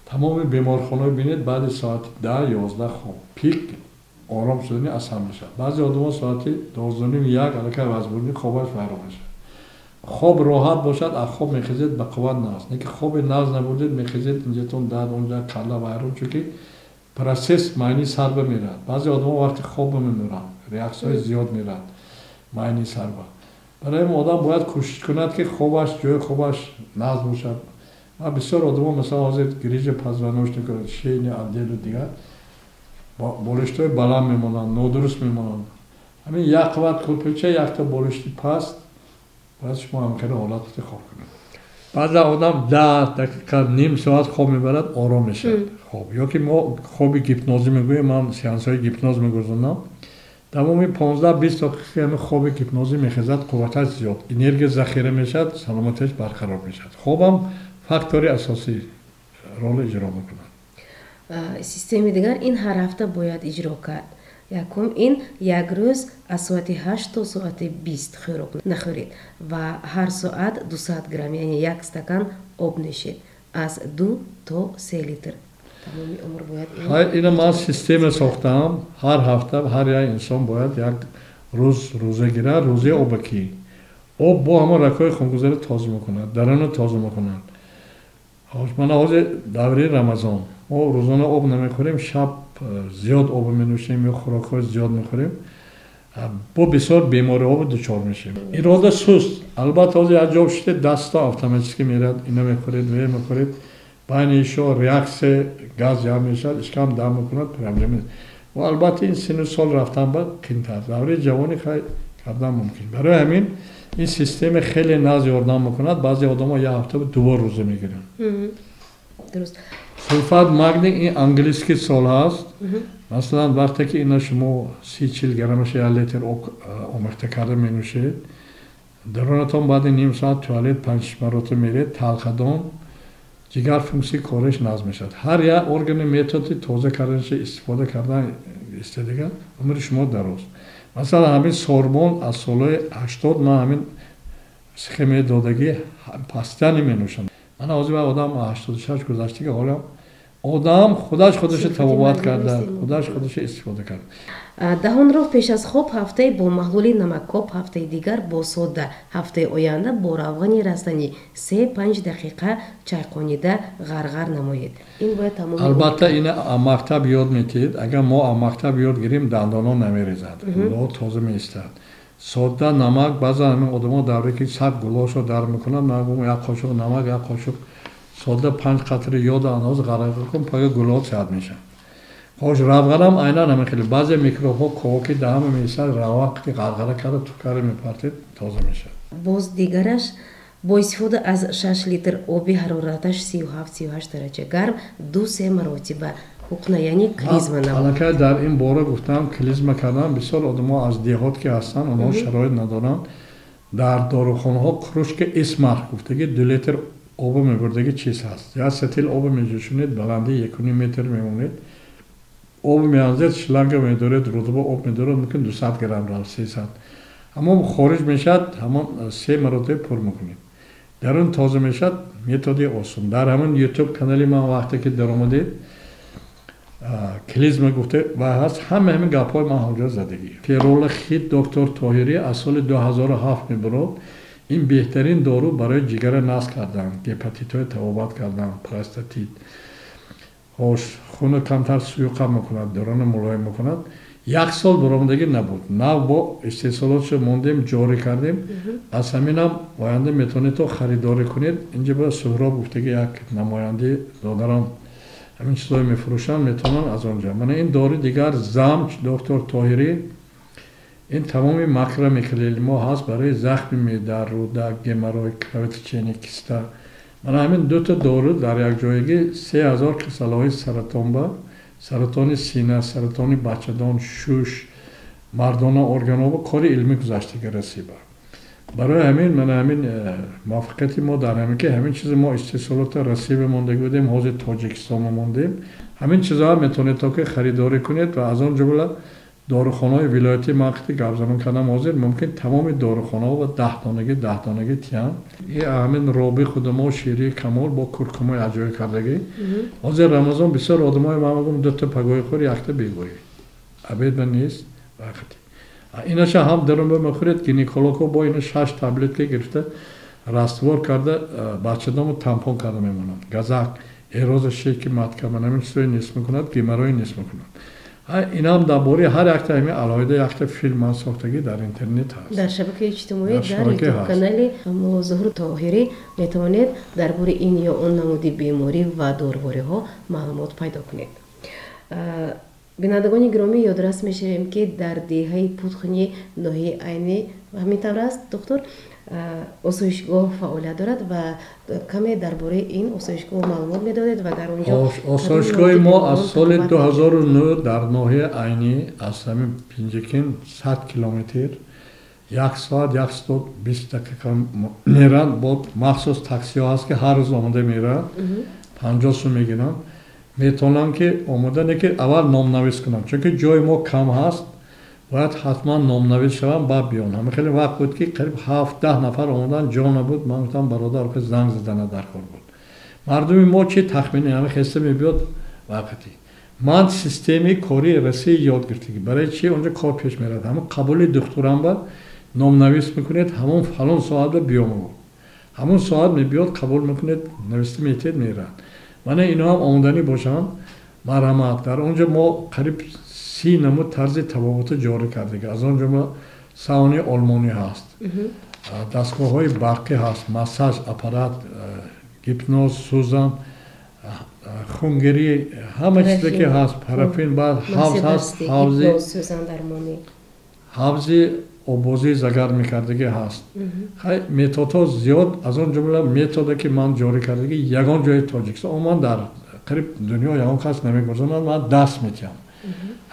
تمام بیمارخانه بینید بعد ساعت 10-11 خواب پیک آرام شدنی اصلا میشه بعضی آدم ساعت 12:30 الکه وزبورنی خوابش فرام میشه خواب راحت باشد از خواب میخیزید به قوت ناز نه که خواب ناز نبودید میخیزید اینجاتون درد اونجا کله وایرون چون پروسس معنی سر میرد بعضی آدم وقتی خواب میمیرن ریاکس های زیاد میرد معنی سر برای این آدم باید کوشش کند که خوابش جای خوابش ناز باشد و بسیار آدم مثلا حاضر گریج پزوانوش نکرد شین عدل و دیگر بالشت های بلند میمونن نادرست میمونن همین یک قوت کلپچه یک تا بالشتی پست باید شما همکنه حالت خواب کنید بعضی آدم 10 دقیقه نیم ساعت خواب میبرد آرام میشه خواب یا که ما خوابی گیپنوزی میگویم من سیانس های گیپنوز میگذارم تمامی 15-20 دقیقه همه خواب گیپنوزی میخیزد قوتش زیاد انرژی ذخیره میشد سلامتش برقرار میشد خوابم فاکتوری اساسی رول اجرا میکنه سیستم دیگر این هر هفته باید اجرا کرد یکم این یک روز از ساعت 8 تا ساعت 20 خوراک نخورید و هر ساعت 200 گرم یعنی 1 استکان آب نوشید از 2 تا 3 لیتر تمامی عمر باید این ما سیستم ساختم هر هفته هر یک انسان باید یک روز روزه گیره روزه آبکی آب با همه رکای خونگذاری تازه میکند درون تازه میکنند من حاضر دوره رمضان ما روزانه آب نمیخوریم شب زیاد آب می‌نوشیم یا خوراک‌های زیاد می‌خوریم با بسیار بیماری آب دچار میشیم اراده سست البته از عجب شده دستا اتوماتیک میرد اینا می‌خورید و می‌خورید بین ایشو ریاکس گاز جمع میشه اشکام دم می‌کند پرابلم و البته این سن سال رفتن بعد قین‌تر دوره جوانی خیلی کردن ممکن برای همین این سیستم خیلی ناز یاردن می‌کند بعضی آدم‌ها یه هفته 2 بار روزه می‌گیرن درست сулфат магний ин английский сол ҳаст. Масалан вақте ки ина шумо 30-40 граммаш 1 литр омехта карда менӯшед, даронатон баъди ним соат туалет 5-6 маротиба меред, талхадон ҷигар функсияи кориш назм мешавад. Ҳар як органи методи тоза карданаш истифода кардан истедига умри шумо дароз. Масалан ҳамин сорбон аз солҳои 80 ман ҳамин схемаи додагӣ пастя наменӯшам. Ман ҳозир ба одам 86 гузаштаги ҳолам одам худаш табобат карда, худаш истифода кард. Даҳонро пеш аз хоб ҳафтаи бо маҳлули намаккоб, ҳафтаи дигар бо сода, ҳафтаи оянда бо равғани растанӣ 3-5 дақиқа чайқонида ғарғар намоед. Ин бояд тамоми албатта ина мактаб ёд метиҳед. Агар мо мактаб ёд гирем дандонон намерезад, ло тоза меистад. Сода, намак, баъзан ҳамин одамон давре ки саб гулошро дар мекунанд, ман як қошуқ намак, як қошуқ сода 5 қатри ёд аноз ғарғар кун, пага гулот сад мешад. хош равғарам айнан ҳамин хеле баъзе микробҳо коки даҳама месад равақи ғарғара карда тукаре мепартед тоза мешад. Боз дигараш бо истифода аз 6 литр оби ҳарораташ 37-38 дараҷа гарм 2-3 маротиба ҳуқна, яъне клизма намоед. аллакай дар ин бора гуфтам, клизма кардан бисёр одамҳо аз деҳот ки ҳастанд, онҳо шароит надоранд. Дар дорухонаҳо кружка исмарх гуфтаги 2 литр оба мебурдаги чиз ҳаст. як сатил оба меҷӯшонед, баланди 1.5 метр мемонед. об меанзед, шланга медоред, рудба об медоред, мумкин 200 грамм рав 300. ҳамон хориҷ мешад, ҳамон 3 маротиба пур мекунед. дарун тоза мешад, методи осон. дар ҳамон YouTube канали ман вақте ки даромадед клизма гуфта ва ҳаст, ҳама ҳамин гапҳои ман ҳоҷа задагӣ. Ферола хит доктор Тоҳирӣ аз соли 2007 мебурод. ин беҳтарин дору барои ҷигара наск кардан, гепатитҳои табобат кардан, простатит. хош хуна камтар суюқа мекунад, дорона мулоим мекунад. 1 сол баромадагӣ набуд. Нав бо истеҳсолотшо мондем, ҷорӣ кардем. аз ҳаминам оянда метавонед то харидорӣ кунед. инҷа ба Суҳроб гуфтаги як намояндаи додарам ҳамин чизҳои мефурӯшанд, метавонанд аз онҷа. Мана ин дори дигар замч доктор Тоҳирӣ, ин тамоми макромикроэлемҳо ҳаст барои захми меъда, рӯда, геморрой, кровотечение, киста. Мана ҳамин дута дору дар якҷоягӣ 3000 касалҳои саратонба, саратони сина, саратони бачадон, шуш, мардона органоба кори илмӣ гузаштаги расиба. барои ҳамин мана ҳамин муваффақияти мо дар ҳамин ки ҳамин чизе мо истеҳсолота расиба мондаги будем, ҳозир Тоҷикистон мондем. ҳамин чизҳоро метавонед то ки харидорӣ кунед ва аз он ҷумла дорухонаҳои вилоятӣ мақти гапзанон кардам ҳозир мумкин тамоми дорухонаҳо ва 10 донагӣ тиян. И ҳамин Роби Худумо, Ширии Камол бо куркумои аҷоиб кардагӣ. ҳозир Рамазон бисёр одамои ман мегӯм 2 та пагои хӯр, 1 та бегоӣ. Абеда нест вақти. Инаша ҳам дарунба мехӯред, гинекологҳо бо ина 6 таблетка гирифта раствор карда бачадонро тампон карда мемонанд. Газак, эроза шейки матка, ман ҳамин чизҳои нест мекунад, геморрой нест мекунад. инам дар бори ҳар якта ҳамин алоҳида якта филм ман сохтагӣ дар интернет ҳаст. дар шабакаи иҷтимоӣ дар YouTube канали Мулло Зуҳур Тоҳирӣ метавонед дар бори ин ё он намуди беморӣ ва дорвориҳо маълумот пайдо кунед. бинандагони гиромӣ ёдрас мешавем ки дар деҳаи Путхни ноҳияи Айни ҳамин тавр аст доктор осоишгоҳ фаъолият дорад ва каме дар бораи ин осоишгоҳ маълумот медодед ва дар онҷо осоишгоҳи мо аз соли 2009 дар ноҳияи Айни аз ҳамин Пинҷакин 100 километр 1 соат 120 дақиқа меранд. бо махсус таксиҳо ҳаст ки ҳар рӯз омода меранд, 50 сум мегиранд. метавонанд ки омода не ки аввал номнавис кунанд, чунки ҷои мо кам ҳаст, باید حتما نامنویس شوم بعد بیان. همه خیلی وقت بود که قریب 7-10 نفر اومدن جا نبود. من گفتم برادر که زنگ زدن در کار بود. مردم ما چه تخمینی همه خسته میبیاد وقتی. من سیستمی کاری رسی یاد گرفتم. برای چی اونجا کار پیش میرد. همه قبول دکتران با نامنویس میکنید همون فلان ساعت رو بیام. همون ساعت میبیاد قبول میکنید نوشته میتید میرن. من اینا هم آمدنی باشم مرحمت. در اونجا ما قریب 30 نمود طرز تفاوت جاری کرده. از آن جمله ساونی آلمانی هست، دستگاه های برقی هست، ماساژ اپارات، هیپنوز، سوزن، خونگیری، همه چیزی که هست، پارافین، بعد حافظ هست، حافظی آبازی زگر میکردگی هست. خیلی متدها زیاد، از آن جمله متدی که من جاری کردگی یگان جای تاجیکستان. من در қариб дунё ягон кас намегузонад, ман даст метиҳам.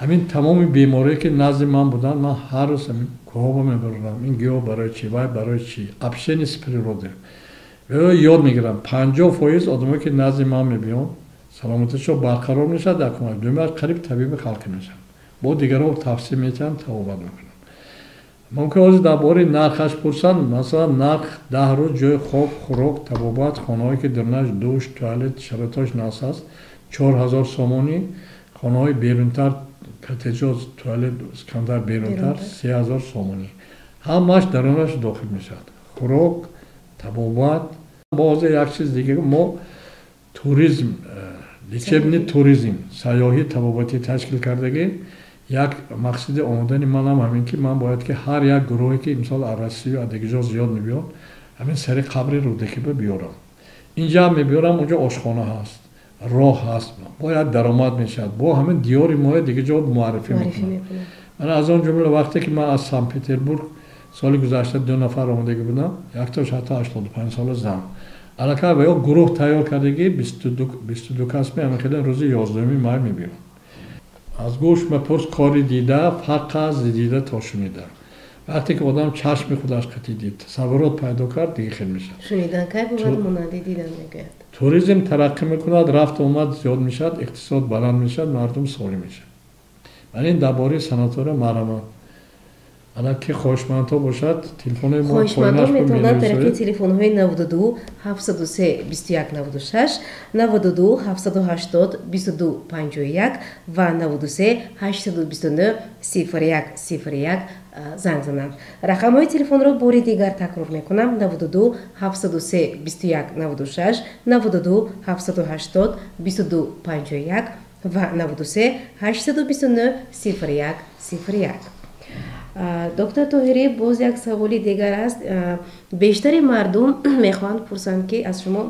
Ҳамин тамоми беморие ки назди ман буданд, ман ҳар рӯз ҳамин коба мебарам. Ин гиёҳ барои чӣ, вай барои чӣ? Общение с природой. Ёд мегирам. 50% одамое ки назди ман мебиён, саломатиашон барқарор мешавад, дар кӯмак дуюмаш қариб табиби халқӣ мешавад. Бо дигаро тавсия метиҳам, табобат мекунам. мумкин ҳозир дар бораи нархаш пурсанд, масалан нарх 10 рӯз ҷои хоб, хӯрок, табобат, хонаҳое ки дарунаш душ, туалет, шароитҳош наст аст, 4000 сомонӣ, хонаҳои берунтар, коттеҷҳо, туалет камтар берунтар 3000 сомонӣ. ҳамааш дарунаш дохил мешавад. хӯрок, табобат. Бо ҳозир як чиз дигар, мо туризм, лечебный туризм, сайёҳӣ, табобатӣ ташкил кардагӣ. Як мақсади омадани манам ҳамин ки ман бояд ки ҳар як гурӯҳе ки мисол аз Россию, аз дигар ҷо зиёд мебиёд, ҳамин сари қабри Рӯдакиба биёрам. Инҷа ҳам мебиёрам, онҷо ошхона ҳаст, роҳ ҳаст, бояд даромад мешавад. Бо ҳамин диёри моя дигар ҷо муаррифӣ мекунам. Ман аз он ҷумла вақте ки ман аз Санкт Петербург соли гузашта 2 нафар омадагӣ будам, яктош ҳатто 85 сола зан. Аллакай ба ё гурӯҳ тайёр кардагӣ 22 кас меам, хеле рӯзи 11 май мебиёрам. аз гӯш мепурс кори дида, фарқ аз дида то шунида. вақте ки одам чашми худаш қатӣ дид, тасаввурот пайдо кард, дигар хел мешавад. шунидан кай бувад, монанди дидан мегӯяд. туризм тараққӣ мекунад, рафт омад зиёд мешавад, иқтисод баланд мешавад, мардум солим мешавад. ман ин дар бораи санатория маърамам. ана ки хоҳишмандҳо бошад, телефони мо хоҳишмандҳо метавонанд тариқи телефонҳои 92 703 21 96, 92 780 22 51 ва 93 829 01 01 занг зананд. рақамҳои телефонро бори дигар такрор мекунам: 92 703 21 96, 92 780 22 51 ва 93 829 01 01. доктор Тоҳирӣ, боз як саволи дигар аст. бештари мардум мехоҳанд пурсанд ки аз шумо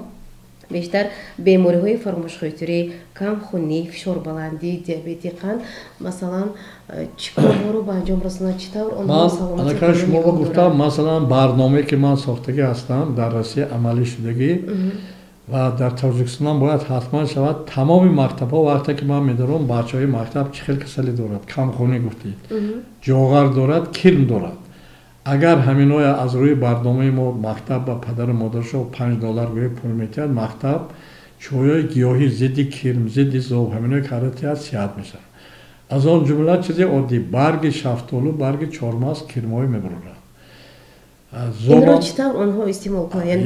бештар бемориҳои фармошхӯрӣ, камхунӣ, фишорбаландӣ, диабети қанд масалан чӣ корҳоро ба анҷом расонад, чӣ тавр онҳо саломати шумо гуфтам, масалан барномае ки ман сохтагӣ ҳастам дар Россия амалӣ шудагӣ ва дар Тоҷикистон бояд ҳатман шавад. Тамоми мактабҳо вақте ки ман медорам, бачаҳои мактаб чӣ хел касале дорад, камхунӣ гуфтед, ҷоғар дорад, кирм дорад. агар ҳаминоя аз рӯи барномаи мо мактаб ба падару модарашо $5 гӯя пул метиҳад, мактаб чойҳои гиёҳӣ зидди кирм, зидди зоб, ҳаминои каротиҳа сиҳат мешавад. аз он ҷумла чизи оддӣ, барги шафтолу, барги чормағз кирмҳои мебарорад. инро чӣ тавр онҳо истеъмол кунанд?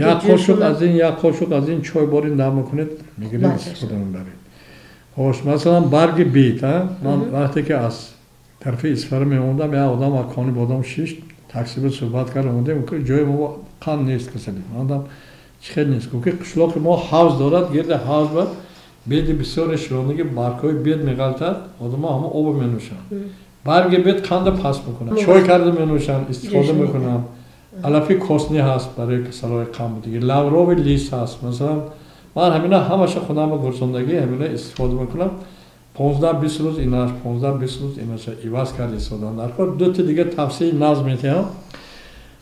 як қошуқ аз ин чой борин дам мекунед, мегиред истифода мебаред. хош, масалан барги бет, ман вақте ки аз тарафи Исфара меомадам, як одам аз кони бодом шиш таксиби суҳбат кард, омадем ҷои мо қанд нест касалӣ. мандам чӣ хел нест, гуфт ки қишлоқи мо ҳавз дорад, гирди ҳавз ба беди бисёре широнагӣ баргҳои бет меғалтад, одамҳо ҳама обо менӯшанд. барги бет қанда паст мекунад, чой карда менӯшанд, истифода мекунанд. алафи косни ҳаст барои касалҳои қанд дигар, лаврови лис ҳаст. масалан ман ҳамина ҳамаша хунама гурзондагӣ ҳамина истифода мекунам. 15-20 рӯз инаш, 15-20 рӯз инаша иваз кард истодан. дар кор ду та дигар тавсияи назм метиҳам.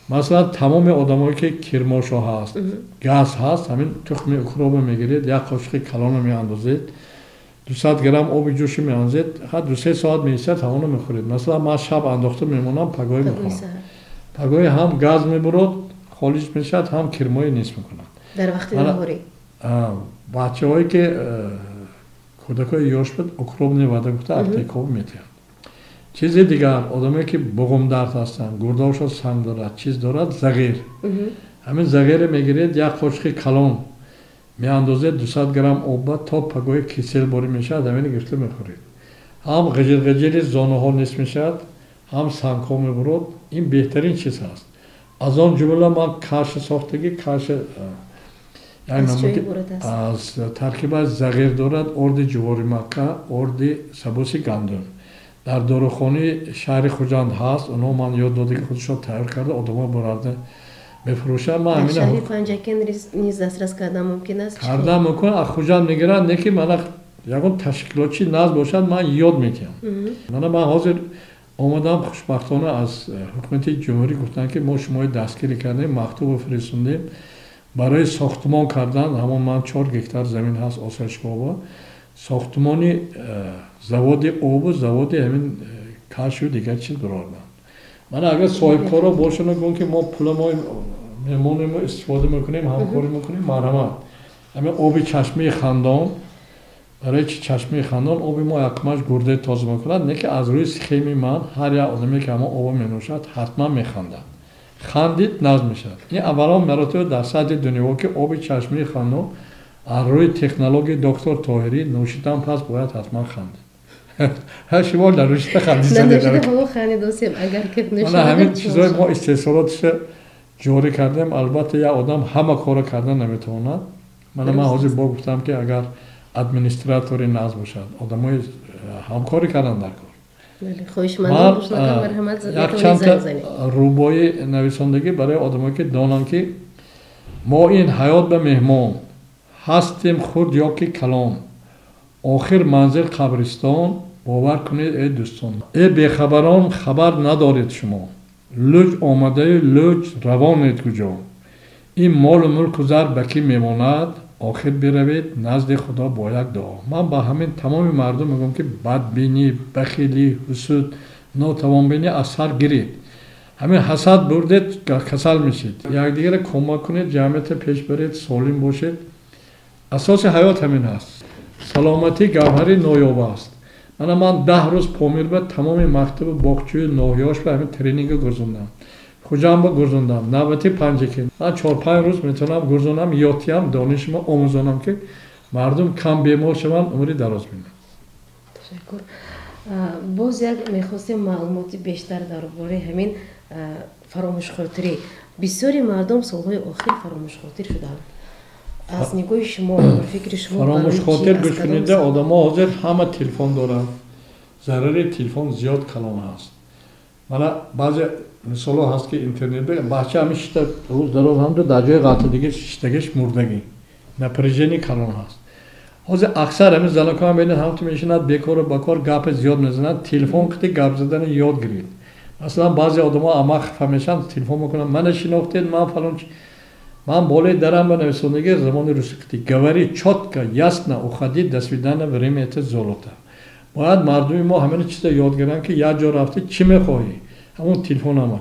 масалан тамоми одамое ки кирмошо ҳаст, газ ҳаст, ҳамин тухми укроба мегиред, як қошиқи калона меандозед, 200 грамм оби ҷӯши меандозед, ҳар 2-3 соат меисад, ҳавоно мехӯред. масалан ман шаб андохта мемонам, пагоҳӣ мехӯрам. пагоҳӣ ҳам газ мебурад, холиҷ мешавад, ҳам кирмоӣ нест мекунад. дар вақти наҳорӣ бачаҳое ки кӯдакои ёш буд, укробни вада гуфта аптеков метиҳанд. чизи дигар, одамое ки буғумдард ҳастанд, гурдошо санг дорад, чиз дорад, зағир. ҳамин зағире мегиред, як қошиқи калон меандозед, 200 грамм обба то пагоҳи кисел борӣ мешавад, ҳамини гирифта мехӯред. ҳам ғиҷил-ғиҷили зонаҳо нест мешавад, ҳам сангҳо мебурад. ин беҳтарин чиз ҳаст. аз он ҷумла ман каши сохтагӣ, каши аз таркиба зағир дорад, орди ҷувори макка, орди сабуси гандум. дар дорухонаи шаҳри Хуҷанд ҳаст, онҳо ман ёд додагӣ худашо тайёр карда одамҳо бурарда мефурӯшанд. ман ҳамина шаҳри Панҷакен низ дастрас кардан мумкин аст. карда мумкин аз Хуҷанд мегиранд, не ки мана ягон ташкилотчи назм бошад, ман ёд метиҳам. мана ман ҳозир омадам, хушбахтона аз ҳукумати ҷумҳурӣ гуфтанд ки мо шумои дастгирӣ кардем, мактубро фиростондем, برای ساختمان کردن همون من 4 گکتار زمین هست آسایشگاه ساختمانی завод آب و завод همین کاش و دیگر چیز برآوردن. من اگر صاحب کارا باشن گفتم که ما پول ما مهمون ما استفاده میکنیم همکاری میکنیم مرحمت همین آب چشمه خندان برای چشمه خندان آب ما یکمش گرده تازه میکند نه که از روی سخیمی من هر یک آدمی که ما آب مینوشد حتما میخندد خندید ناز میشد این اولین مراتب در سطح دنیا که آب چشمه خندان از روی تکنولوژی دکتر طاهری نوشیدن پس باید حتما خندید هر شما در روشت خندید نمیشه هوا خندید دوستیم اگر که نشه همین چیزای ما استثماراتش جاری کردیم البته یا آدم همه کارو کردن نمیتواند من حاضر با گفتم که اگر ادمنستراتوری ناز باشد آدمای همکاری کردن در کار بله خوشمندانه باشن مرحمت یک چند روبای نویسندگی برای آدمایی که دانن که ما این حیات به مهمان هستیم خود یا که کلام آخر منزل قبرستان باور کنید ای دوستان ای بیخبران خبر ندارید شما لوج آمده لوج روانید کجا این مال و ملک و زر بکی میماند آخر بروید نزد خدا با یک دعا من با همین تمام مردم میگم که بدبینی بخیلی حسود ناتوانبینی از سر گیرید همین حسد بردید کسل میشید یک دیگر کمک کنید جمعیت پیش برید سالم باشید اساس حیات همین هست سلامتی گوهری نایاب است من 10 روز پامیر به تمام مکتب باغچوی ناحیه‌اش به همین ترینینگ گذروندم خوجام با گذروندم نوبتی پنجکی من 4-5 روز میتونم گذرونم یادیم دانشم آموزانم که مردم کم بیمار شون عمری دراز بینن تشکر باز یک میخواستیم معلوماتی بیشتر درباره همین فراموش خاطری بسیاری مردم سالهای آخر فراموش خاطر شدند از نگاه شما فکر شما فراموش خاطر گوش کننده آدم‌ها حاضر همه تلفن دارن ضرر تلفن زیاد کلان هست من بعضی مثلا هست که اینترنت بچه همیشه روز دراز هم در جای قطع دیگه شیشتگیش مردگی نپرژنی کلان هست حاضر اکثر همین زنکان بین هم تو میشنند بیکار و بکار گپ زیاد میزنند تلفن کتی گپ زدن یاد گیرید مثلا بعضی آدم‌ها اما خفه میشن تلفن میکنن من شناختید من فلان من بالای درم به نویسندگی زمان روسیکتی گواری چوتکا یاسنا уходить до свидания время это золото باید مردم ما همین چیزا یاد گیرن که یک جا رفتی چی میخواهی همون تلفن هم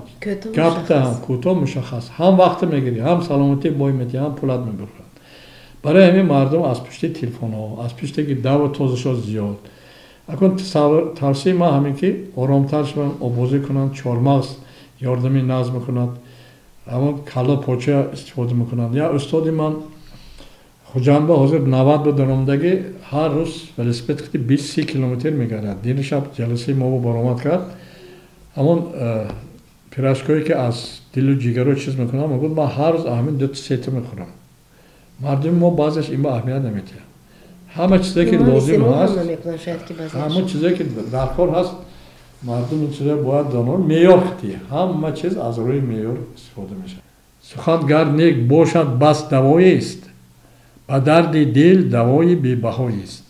گپ هم کوتاه مشخص هم وقت میگیری هم سلامتی بای میدی هم پولت میبرن برای همین مردم از پشت تلفن ها از پشت که دو تازه زیاد اکن ترسی ما همین که آرامتر شون آبازی کنن چهارمغز یاردمی ناز میکنند همون کلا پوچه استفاده میکنند یا استادی من خوجنبه حاضر 90 به درآمدگی هر روز ولسپد کتی 20-30 کیلومتر میگرد دیر شب جلسه ما برآمد کرد همون پیراشکایی که از دل و جگر رو چیز میکنم میگفت من هر روز همین 2-3 تا میخورم مردم ما بعضش این با اهمیت نمیده همه چیزی که لازم هست همه چیزی که در کار هست مردم این چیزا باید دانن معیار خطی همه چیز از روی معیار استفاده میشه سخن گر نیک باشد بس دوایی است و درد دل دوای بی بهایی است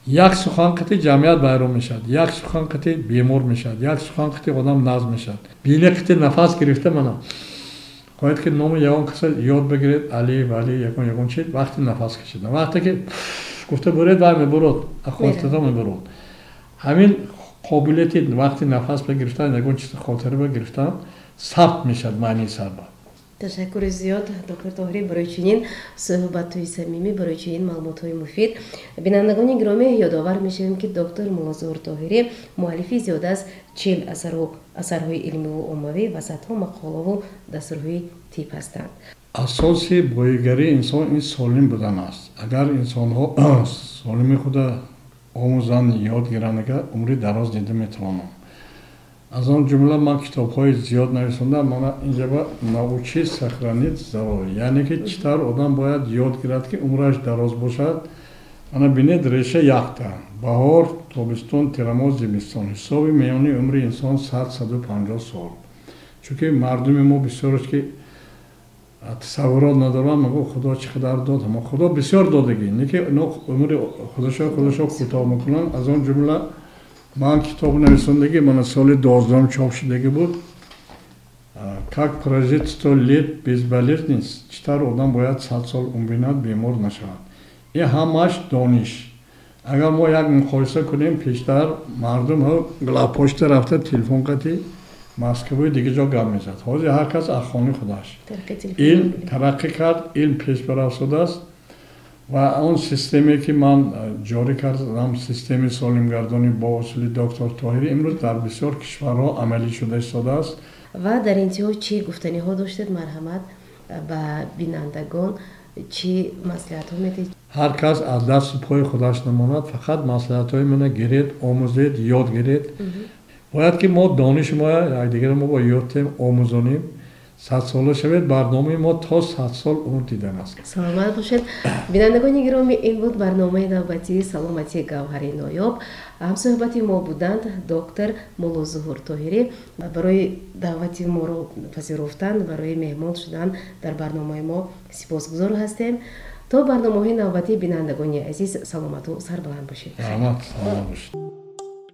یک سخن خطی جمعیت بیرون میشد یک سخن خطی بیمار میشد یک سخن خطی آدم ناز میشد بینه خطی نفس گرفته منم خواهید که نام یکان کسی یاد بگیرید علی ولی یکان چید وقتی نفس کشید وقتی که گفته برید و میبرد اخواتتا میبرد همین قابلیتی وقتی نفس بگرفتن یکان چیز خاطره بگرفتن ثبت میشد معنی سربا تشکر زیاد دکتر طاهری برای چنین صحبت‌های صمیمی برای چنین معلومات‌های مفید بینندگان گرامی یادآور میشویم که دکتر ملاظهر طاهری مؤلفی زیاد از 40 اثرهای علمی و عمومی و صدها مقاله و دستورهای تیپ هستند اساس بایگری انسان این سالم بودن است اگر انسان‌ها سالمی خود آموزن یاد گیرند که عمری دراز دیده میتوانند از آن جمله من کتاب‌های زیاد نوشتم من اینجا با نوچی سخرانیت ضروری یعنی که چطور آدم باید یاد گیرد که عمرش دراز باشد من بینید ریشه یخته بهار تابستون تیرماه زمستان حساب میانی عمر انسان 100-150 سال چون که مردم ما بسیارش که تصورات ندارن میگه خدا چقدر داد اما خدا بسیار دادگی نه که عمر خودشو کوتاه میکنن از آن جمله. как прожить 100 лет без болезни, читар одам бояд 100 сол умринад бемор нашавад. И ҳамаш дониш. Агар мо як мухолиса кунем пештар мардум ҳо главпочта рафта телефон кати Москваи дига ҷо гап мезад. Ҳозир ҳар кас аз хонаи худаш. Илм тараққӣ кард, илм пешбарав шудааст ва он системе ки ман ҷорӣ кардам, системаи солимгардонӣ бо усули доктор Тоҳирӣ имрӯз дар бисёр кишварҳо амалӣ шуда истодааст. ва дар интиҳо чӣ гуфтаниҳо доштед марҳамат ба бинандагон, чӣ маслиҳатҳо медиҳед? ҳар кас аз дасту пои худаш намонад, фақат маслиҳатҳои мана гиред, омӯзед, ёд гиред. бояд ки мо дониши мо якдигаро мо бо ёдтем омӯзонем. 100 сола шавед, барномаи мо то 100 сол умр дидан аст. Саломат бошед. Бинандагони гиромӣ, ин буд барномаи навбатии саломатии Гавҳари Ноёб. ҳамсӯҳбати мо буданд доктор Муллозуҳур Тоҳирӣ. барои даъвати моро пазируфтан, барои меҳмон шудан дар барномаи мо сипосгузор ҳастем. То барномаҳои навбатии бинандагони азиз, саломату сарбаланд бошед. Саломат бошед.